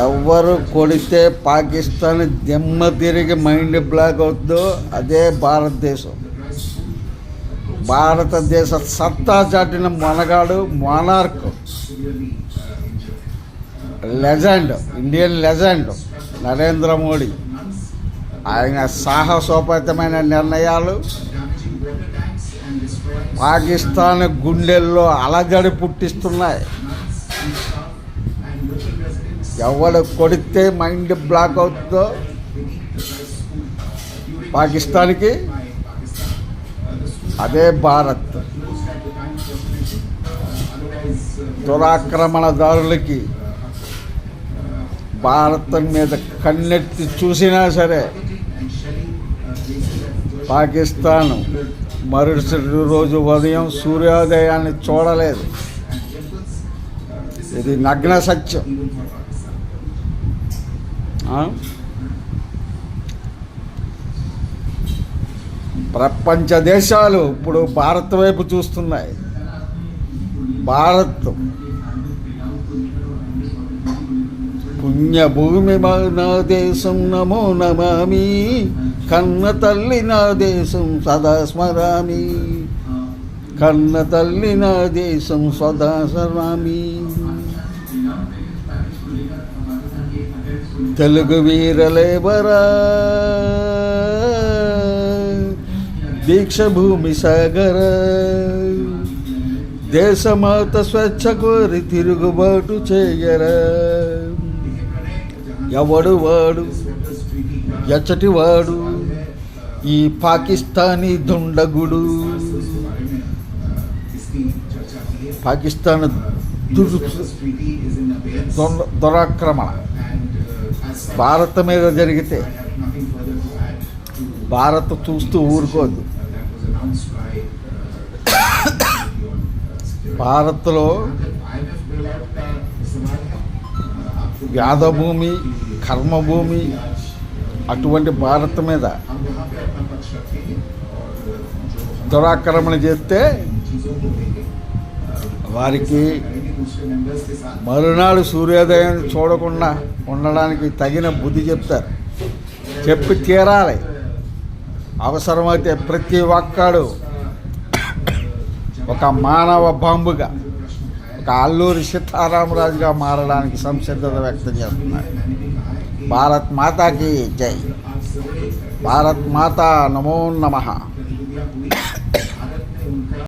ఎవరు కొడితే పాకిస్తాన్ దిమ్మ తిరిగి మైండ్ బ్లాక్ అవుతుందో అదే భారతదేశం. భారతదేశ సత్తా చాటిన మొనగాడు monarch, legend, Indian legend Narendra Modi. ఆయన సాహసోపేతమైన నిర్ణయాలు పాకిస్తాన్ గుండెల్లో అలజడి పుట్టిస్తున్నాయి. ఎవడు కొడితే మైండ్ బ్లాక్ అవుతుందో పాకిస్తాన్కి అదే భారత్. దురాక్రమణదారులకి భారత్ మీద కన్నెత్తి చూసినా సరే పాకిస్తాన్ మరుసటి రోజు ఉదయం సూర్యోదయాన్ని చూడలేదు. ఇది నగ్న సత్యం. ప్రపంచ దేశాలు ఇప్పుడు భారత్ వైపు చూస్తున్నాయి. భారత్ పుణ్యభూమి నా దేశం నమో నమామి, కన్న తల్లి నా దేశం సదా స్మరామి, కన్న తల్లి నా దేశం సదా స్మరామి. తెలుగు వీరలేవరా దీక్షభూమి సాగర, దేశమాత స్వచ్ఛ కోరి తిరుగుబాటు చేయరా. ఎవడు వాడు ఎచ్చటి వాడు ఈ పాకిస్తానీ దుండగుడు. పాకిస్తాన్ దురాక్రమణ భారత్ మీద జరిగితే భారత్ చూస్తూ ఊరుకోదు. భారత్లో యాదభూమి, కర్మభూమి అటువంటి భారత్ మీద దురాక్రమణ చేస్తే వారికి మరునాడు సూర్యోదయం చూడకుండా ఉండడానికి తగిన బుద్ధి చెప్తారు. చెప్పి తీరాలి. అవసరమైతే ప్రతి ఒక్కడు ఒక మానవ బాంబుగా, ఒక అల్లూరి సీతారామరాజుగా మారడానికి సంసిద్ధత వ్యక్తం చేస్తున్నారు. భారత్ మాతాకి జై. భారత్ మాతా నమో నమః.